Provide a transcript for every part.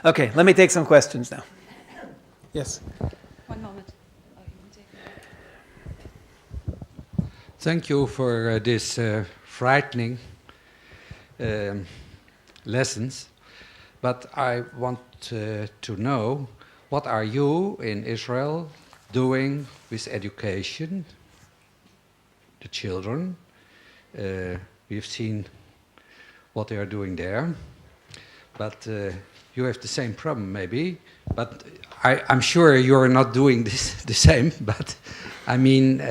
Okay, let me take some questions now. Yes. One moment. Oh, you can take Thank you for this frightening lessons. But I want to know, what are you in Israel doing with education, the children? We've seen what they are doing there. But you have the same problem, maybe. But I'm sure you're not doing this the same. But I mean,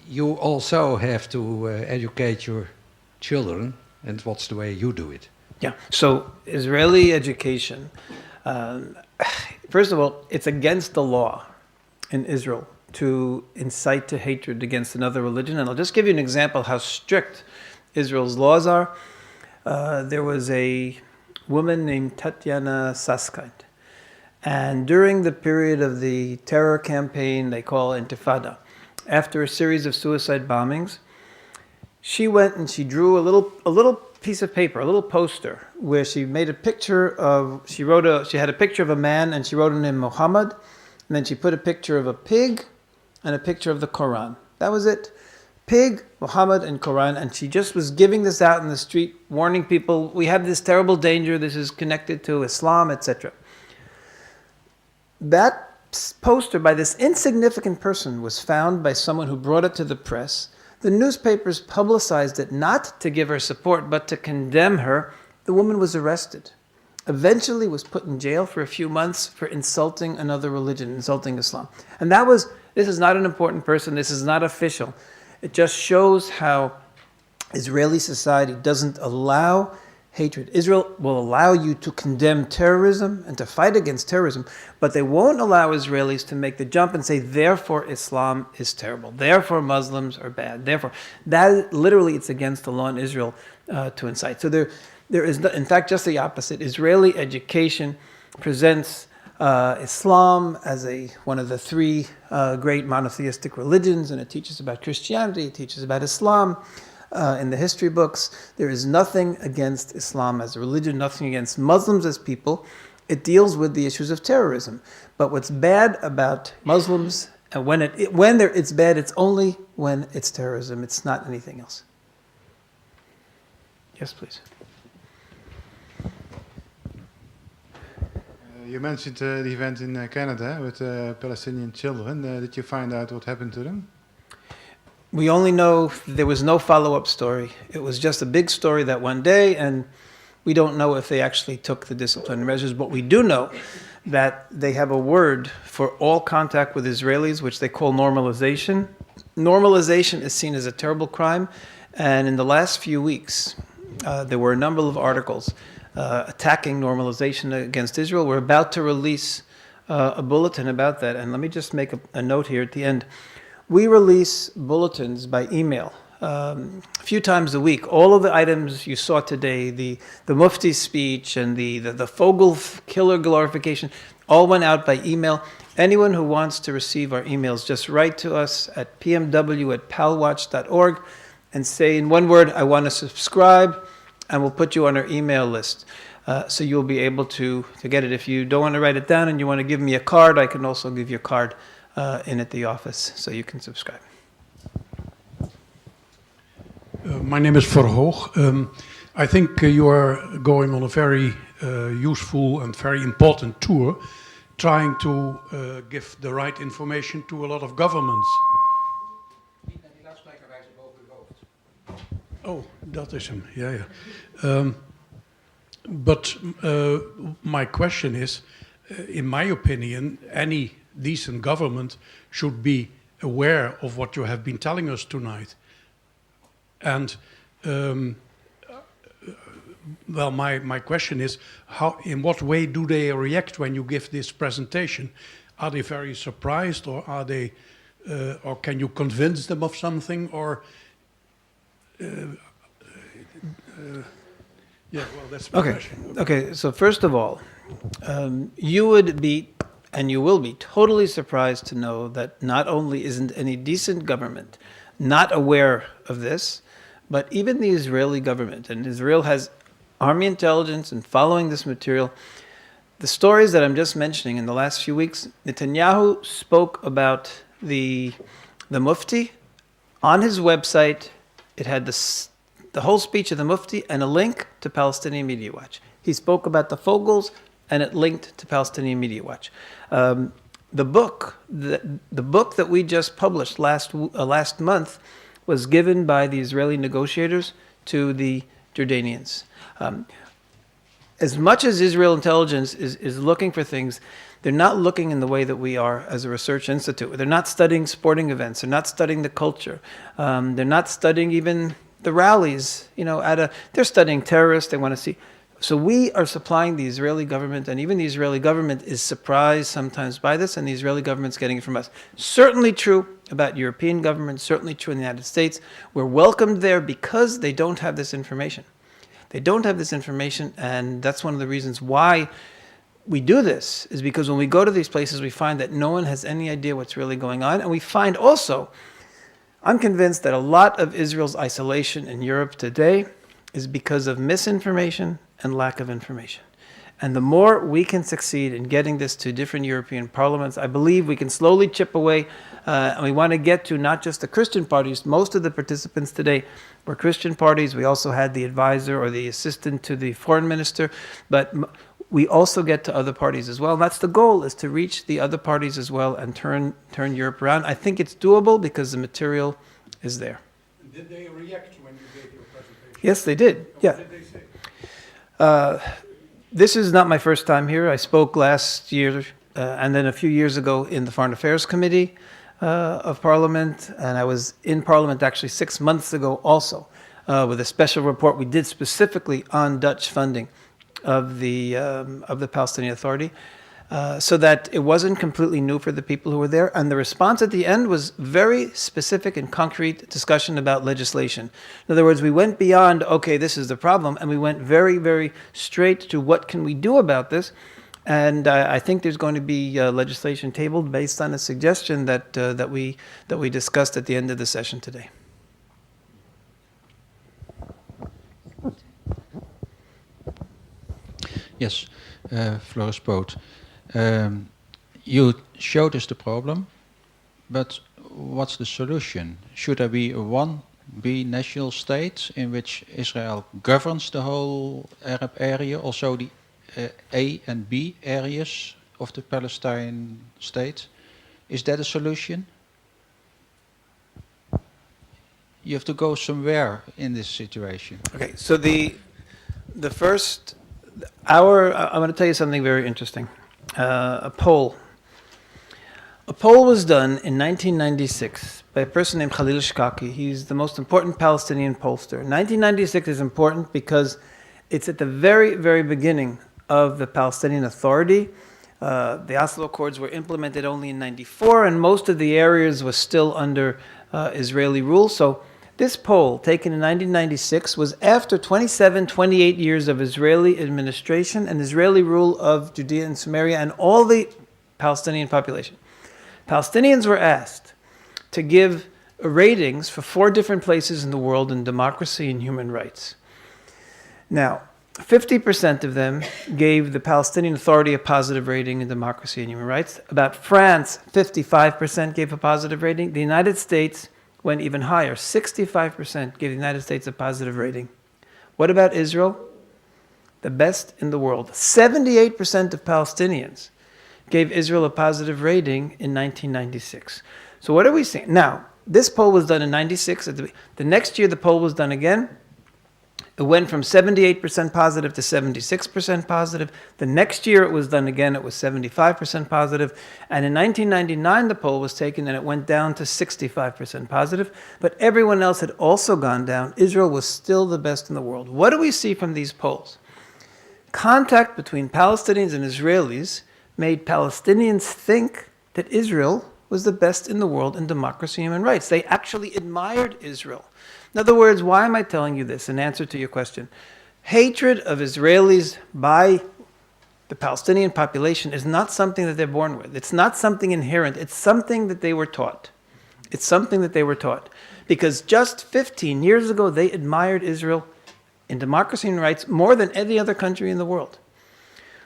you also have to educate your children, and what's the way you do it? Yeah. So Israeli education, first of all, it's against the law in Israel to incite to hatred against another religion. And I'll just give you an example how strict Israel's laws are. There was a woman named Tatiana Saskind. And during the period of the terror campaign they call Intifada, after a series of suicide bombings, she went and she drew a little piece of paper, a little poster, where she made a picture of, she had a picture of a man and she wrote in him Muhammad, and then she put a picture of a pig and a picture of the Quran. That was it. Pig, Muhammad, and Quran. And she just was giving this out in the street, warning people, we have this terrible danger, this is connected to Islam, etc. That poster by this insignificant person was found by someone who brought it to the press. The newspapers publicized it not to give her support, but to condemn her. The woman was arrested. Eventually was put in jail for a few months for insulting another religion, insulting Islam. And this is not an important person, this is not official. It just shows how Israeli society doesn't allow hatred. Israel will allow you to condemn terrorism and to fight against terrorism, but they won't allow Israelis to make the jump and say, therefore Islam is terrible, therefore Muslims are bad, therefore. That literally, it's against the law in Israel to incite. So there is, in fact, just the opposite. Israeli education presents Islam as one of the three great monotheistic religions, and it teaches about Christianity, it teaches about Islam. In the history books, there is nothing against Islam as a religion, nothing against Muslims as people. It deals with the issues of terrorism. But what's bad about Muslims, and when it's bad, it's only when it's terrorism. It's not anything else. Yes, please. You mentioned the event in Canada with Palestinian children. Did you find out what happened to them? We only know there was no follow-up story. It was just a big story that one day, and we don't know if they actually took the disciplinary measures. But we do know that they have a word for all contact with Israelis, which they call normalization. Normalization is seen as a terrible crime, and in the last few weeks, there were a number of articles attacking normalization against Israel. We're about to release a bulletin about that, and let me just make a note here at the end. We release bulletins by email a few times a week. All of the items you saw today, the Mufti's speech and the Fogel killer glorification, all went out by email. Anyone who wants to receive our emails, just write to us at pmw@palwatch.org and say in one word, I want to subscribe, and we'll put you on our email list. So you'll be able to get it. If you don't want to write it down and you want to give me a card, I can also give you a card in at the office, so you can subscribe. My name is Verhoog. I think you are going on a very useful and very important tour, trying to give the right information to a lot of governments. Oh, dat is hem. Yeah. But my question is, in my opinion, any decent government should be aware of what you have been telling us tonight. And well, my question is, in what way do they react when you give this presentation? Are they very surprised, or are they, or can you convince them of something, or? Yeah, well, that's my question. Okay, so first of all, you would be, and you will be, totally surprised to know that not only isn't any decent government not aware of this, but even the Israeli government, and Israel has army intelligence and following this material, the stories that I'm just mentioning in the last few weeks, Netanyahu spoke about the Mufti. On his website, it had the whole speech of the Mufti and a link to Palestinian Media Watch. He spoke about the Fogels, and it linked to Palestinian Media Watch. The book that we just published last month was given by the Israeli negotiators to the Jordanians. As much as Israel intelligence is looking for things, they're not looking in the way that we are as a research institute. They're not studying sporting events. They're not studying the culture. They're not studying even the rallies. They're studying terrorists. They want to see. So we are supplying the Israeli government, and even the Israeli government is surprised sometimes by this, and the Israeli government's getting it from us. Certainly true about European governments, certainly true in the United States. We're welcomed there because they don't have this information. They don't have this information, and that's one of the reasons why we do this, is because when we go to these places, we find that no one has any idea what's really going on, and we find also, I'm convinced that a lot of Israel's isolation in Europe today is because of misinformation and lack of information. And the more we can succeed in getting this to different European parliaments, I believe we can slowly chip away. And we want to get to not just the Christian parties. Most of the participants today were Christian parties. We also had the advisor or the assistant to the foreign minister. But we also get to other parties as well. And that's the goal, is to reach the other parties as well and turn Europe around. I think it's doable because the material is there. Did they react when you gave your presentation? Yes, they did. Yeah. What did they say? This is not my first time here. I spoke last year and then a few years ago in the Foreign Affairs Committee of Parliament, and I was in Parliament actually 6 months ago also with a special report we did specifically on Dutch funding of the Palestinian Authority, so that it wasn't completely new for the people who were there. And the response at the end was very specific and concrete discussion about legislation. In other words, we went beyond, okay, this is the problem, and we went very, very straight to what can we do about this. And I think there's going to be legislation tabled based on a suggestion that we discussed at the end of the session today. Yes, Floris Poot. You showed us the problem, but what's the solution? Should there be a one national state in which Israel governs the whole Arab area, also the A and B areas of the Palestine state? Is that a solution? You have to go somewhere in this situation. Okay, so I want to tell you something very interesting. A poll was done in 1996 by a person named Khalil Shkaki. He's the most important Palestinian pollster. 1996 is important because it's at the very, very beginning of the Palestinian Authority. The Oslo Accords were implemented only in 94, and most of the areas was still under Israeli rule. So this poll, taken in 1996, was after 27, 28 years of Israeli administration and Israeli rule of Judea and Samaria and all the Palestinian population. Palestinians were asked to give ratings for 4 different places in the world in democracy and human rights. Now, 50% of them gave the Palestinian Authority a positive rating in democracy and human rights. About France, 55% gave a positive rating. The United States went even higher. 65% gave the United States a positive rating. What about Israel? The best in the world. 78% of Palestinians gave Israel a positive rating in 1996. So what are we seeing? Now, this poll was done in 96. The next year, the poll was done again. It went from 78% positive to 76% positive. The next year it was done again, it was 75% positive. And in 1999, the poll was taken and it went down to 65% positive. But everyone else had also gone down. Israel was still the best in the world. What do we see from these polls? Contact between Palestinians and Israelis made Palestinians think that Israel was the best in the world in democracy and human rights. They actually admired Israel. In other words, why am I telling you this? In answer to your question, hatred of Israelis by the Palestinian population is not something that they're born with. It's not something inherent. It's something that they were taught. It's something that they were taught. Because just 15 years ago, they admired Israel in democracy and rights more than any other country in the world.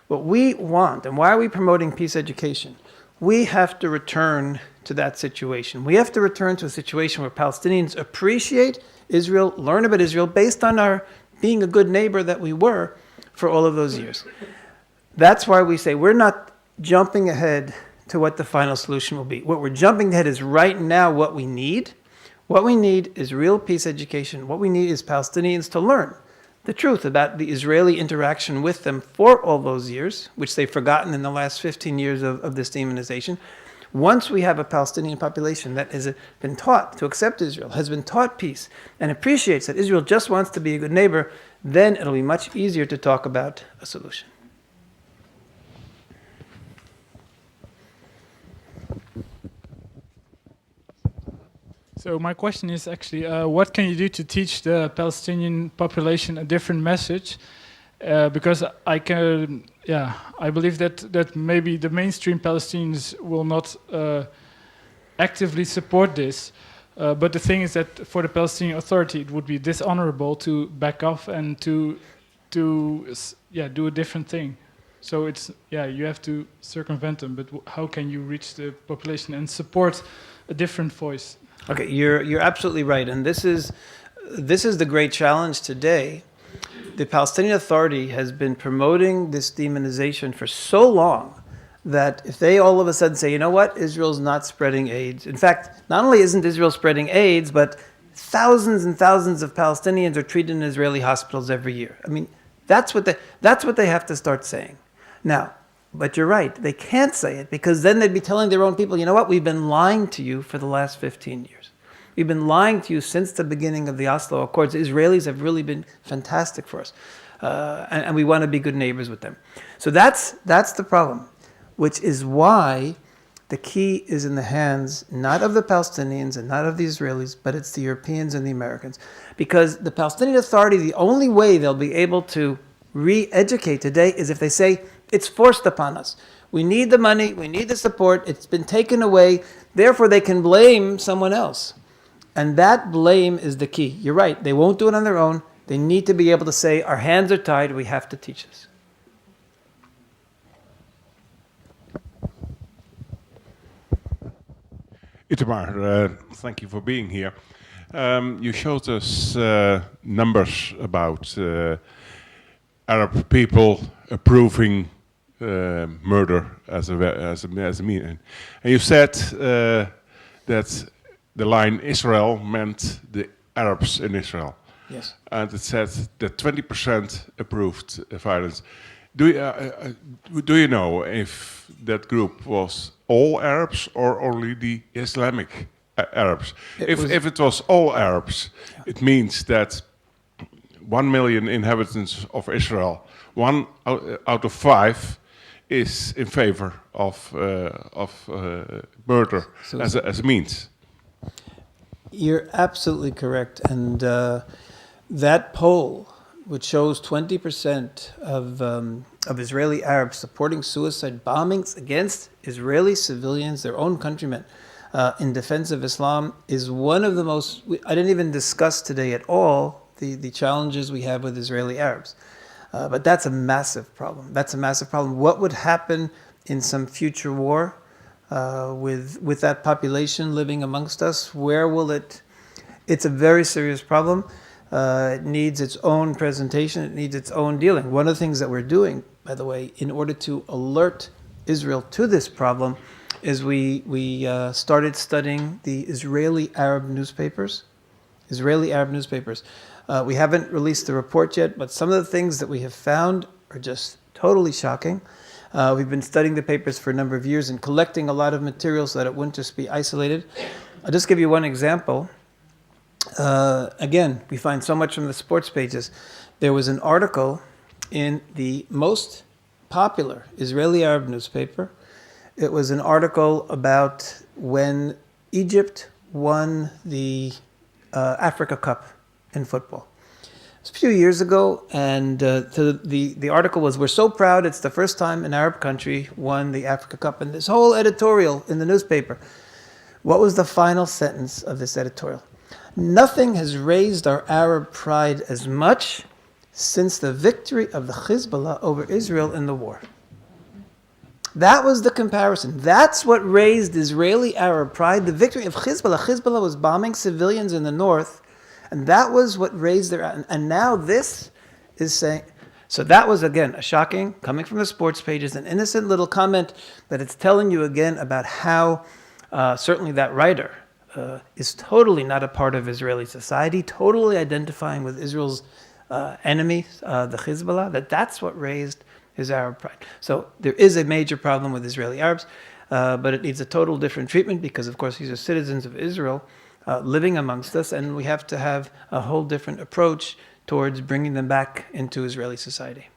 What we want, and why are we promoting peace education? We have to return to that situation. We have to return to a situation where Palestinians appreciate Israel, learn about Israel, based on our being a good neighbor that we were for all of those years. That's why we say we're not jumping ahead to what the final solution will be. What we're jumping ahead is right now what we need. What we need is real peace education. What we need is Palestinians to learn the truth about the Israeli interaction with them for all those years, which they've forgotten in the last 15 years of this demonization. Once we have a Palestinian population that has been taught to accept Israel, has been taught peace, and appreciates that Israel just wants to be a good neighbor, then it'll be much easier to talk about a solution. So my question is actually, what can you do to teach the Palestinian population a different message? Because I believe that maybe the mainstream Palestinians will not actively support this. But the thing is that for the Palestinian Authority, it would be dishonorable to back off and to do a different thing. So you have to circumvent them. But how can you reach the population and support a different voice? Okay, you're absolutely right, and this is the great challenge today. The Palestinian Authority has been promoting this demonization for so long that if they all of a sudden say, you know what, Israel's not spreading AIDS. In fact, not only isn't Israel spreading AIDS, but thousands and thousands of Palestinians are treated in Israeli hospitals every year. I mean, that's what they have to start saying. Now, but you're right, they can't say it because then they'd be telling their own people, you know what, we've been lying to you for the last 15 years. We've been lying to you since the beginning of the Oslo Accords. The Israelis have really been fantastic for us. And we want to be good neighbors with them. So that's the problem, which is why the key is in the hands not of the Palestinians and not of the Israelis, but it's the Europeans and the Americans. Because the Palestinian Authority, the only way they'll be able to re-educate today is if they say, it's forced upon us. We need the money, we need the support, it's been taken away, therefore they can blame someone else. And that blame is the key. You're right, they won't do it on their own. They need to be able to say, our hands are tied, we have to teach this. Itamar, thank you for being here. You showed us numbers about Arab people approving murder as a mean, and you said that the line Israel meant the Arabs in Israel. Yes. And it said that 20% approved violence. Do you know if that group was all Arabs or only the Islamic Arabs? If it was all Arabs, it means that 1 million inhabitants of Israel, 1 out of 5 is in favor of murder as a means. You're absolutely correct. And that poll, which shows 20% of Israeli Arabs supporting suicide bombings against Israeli civilians, their own countrymen, in defense of Islam, is one of the most... I didn't even discuss today at all the challenges we have with Israeli Arabs. But that's a massive problem. That's a massive problem. What would happen in some future war with that population living amongst us? Where will it... It's a very serious problem. It needs its own presentation. It needs its own dealing. One of the things that we're doing, by the way, in order to alert Israel to this problem, is we started studying the Israeli Arab newspapers. Israeli Arab newspapers. We haven't released the report yet, but some of the things that we have found are just totally shocking. We've been studying the papers for a number of years and collecting a lot of material so that it wouldn't just be isolated. I'll just give you one example. Again, we find so much from the sports pages. There was an article in the most popular Israeli Arab newspaper. It was an article about when Egypt won the Africa Cup in football. It was a few years ago, and the article was, "We're so proud, it's the first time an Arab country won the Africa Cup." And this whole editorial in the newspaper. What was the final sentence of this editorial? "Nothing has raised our Arab pride as much since the victory of the Hezbollah over Israel in the war." That was the comparison. That's what raised Israeli Arab pride. The victory of Hezbollah. Hezbollah was bombing civilians in the north, and that was what raised their... And now this is saying... So that was, again, a shocking, coming from the sports pages, an innocent little comment, but it's telling you again about how certainly that writer is totally not a part of Israeli society, totally identifying with Israel's enemy, the Hezbollah, that's what raised his Arab pride. So there is a major problem with Israeli Arabs, but it needs a total different treatment because, of course, these are citizens of Israel living amongst us, and we have to have a whole different approach towards bringing them back into Israeli society.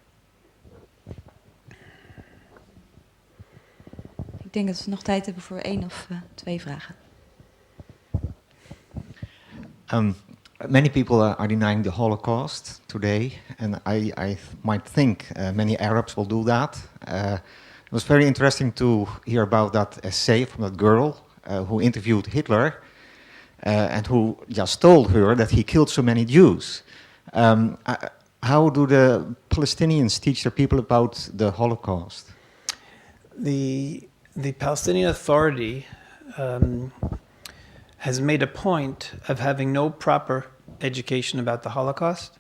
Ik denk dat we nog tijd hebben voor 1 of 2 vragen. Many people are denying the Holocaust today, and I might think many Arabs will do that. It was very interesting to hear about that essay from that girl who interviewed Hitler and who just told her that he killed so many Jews. How do the Palestinians teach their people about the Holocaust? The Palestinian Authority has made a point of having no proper education about the Holocaust.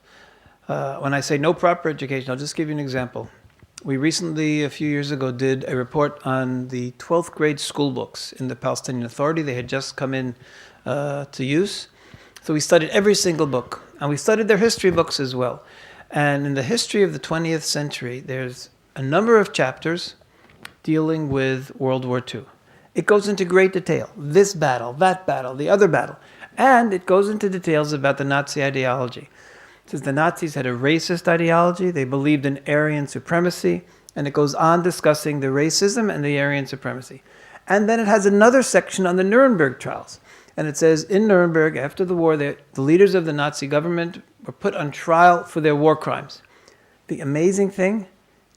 When I say no proper education, I'll just give you an example. We recently, a few years ago, did a report on the 12th grade school books in the Palestinian Authority. They had just come in to use. So we studied every single book, and we studied their history books as well. And in the history of the 20th century, there's a number of chapters dealing with World War II. It goes into great detail. This battle, that battle, the other battle. And it goes into details about the Nazi ideology. It says the Nazis had a racist ideology. They believed in Aryan supremacy. And it goes on discussing the racism and the Aryan supremacy. And then it has another section on the Nuremberg trials. And it says in Nuremberg, after the war, the leaders of the Nazi government were put on trial for their war crimes. The amazing thing,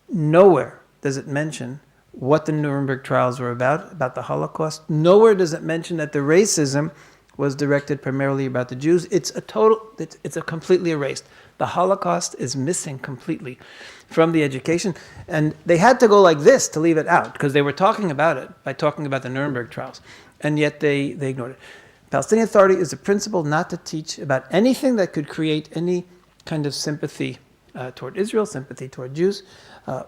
nowhere does it mention what the Nuremberg trials were about the Holocaust. Nowhere does it mention that the racism was directed primarily about the Jews. It's a completely erased. The Holocaust is missing completely from the education. And they had to go like this to leave it out, because they were talking about it by talking about the Nuremberg trials. And yet they ignored it. Palestinian Authority is a principle not to teach about anything that could create any kind of sympathy toward Israel, sympathy toward Jews.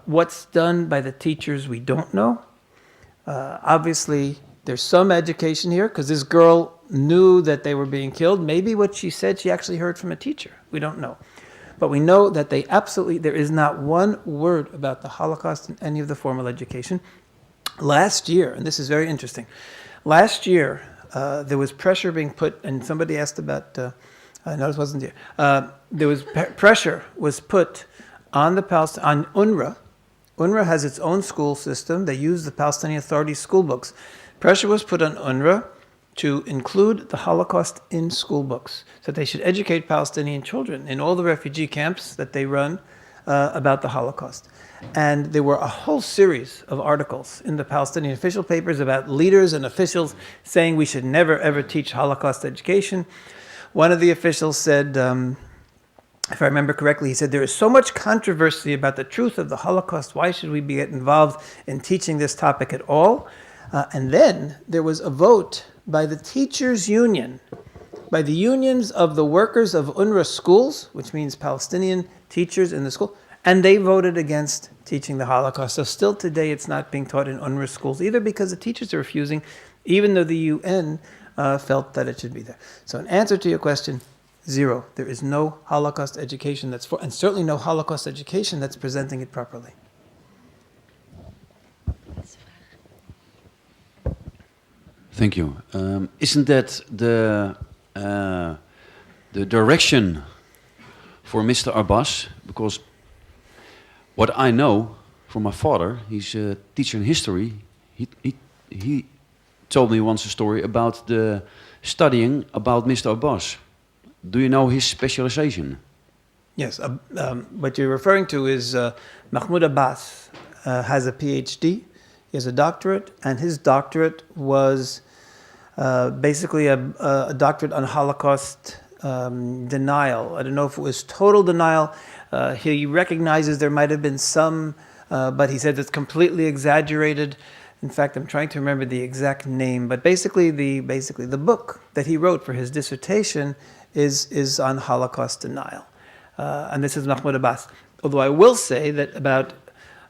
What's done by the teachers, we don't know. Obviously, there's some education here, because this girl knew that they were being killed. Maybe what she said, she actually heard from a teacher. We don't know. But we know that there is not one word about the Holocaust in any of the formal education. Last year, and this is very interesting, last year there was pressure being put, and somebody asked about, no, this wasn't here. There was pressure was put on on UNRWA. UNRWA has its own school system. They use the Palestinian Authority school books. Pressure was put on UNRWA to include the Holocaust in school books, so they should educate Palestinian children in all the refugee camps that they run about the Holocaust. And there were a whole series of articles in the Palestinian official papers about leaders and officials saying we should never ever teach Holocaust education. One of the officials said, if I remember correctly, he said, there is so much controversy about the truth of the Holocaust. Why should we get involved in teaching this topic at all? And then there was a vote by the teachers' union, by the unions of the workers of UNRWA schools, which means Palestinian teachers in the school, and they voted against teaching the Holocaust. So still today it's not being taught in UNRWA schools, either because the teachers are refusing, even though the UN felt that it should be there. So in answer to your question, 0. There is no Holocaust education and certainly no Holocaust education that's presenting it properly. Thank you. Isn't that the direction for Mr. Abbas? Because what I know from my father, he's a teacher in history. He told me once a story about the studying about Mr. Abbas. Do you know his specialization? Yes. What you're referring to is Mahmoud Abbas has a PhD. He has a doctorate, and his doctorate was basically a doctorate on Holocaust denial. I don't know if it was total denial. He recognizes there might have been some but he said it's completely exaggerated. In fact, I'm trying to remember the exact name, but basically the book that he wrote for his dissertation is on Holocaust denial. And this is Mahmoud Abbas. Although I will say that about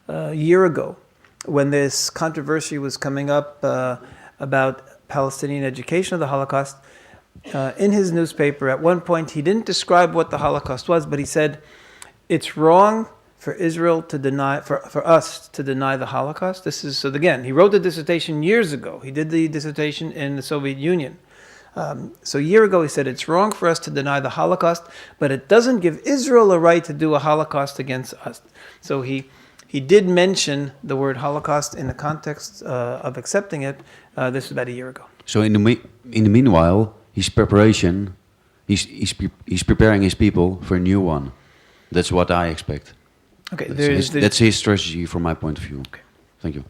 a year ago, when this controversy was coming up about Palestinian education of the Holocaust, in his newspaper, at one point, he didn't describe what the Holocaust was, but he said, it's wrong for Israel to deny, for us to deny the Holocaust. So again, he wrote the dissertation years ago. He did the dissertation in the Soviet Union. So a year ago he said, it's wrong for us to deny the Holocaust, but it doesn't give Israel a right to do a Holocaust against us. So he did mention the word Holocaust in the context of accepting it. This was about a year ago. So in the meanwhile, he's preparing his people for a new one. That's what I expect. Okay, that's his strategy from my point of view. Okay. Thank you.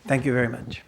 Thank you very much.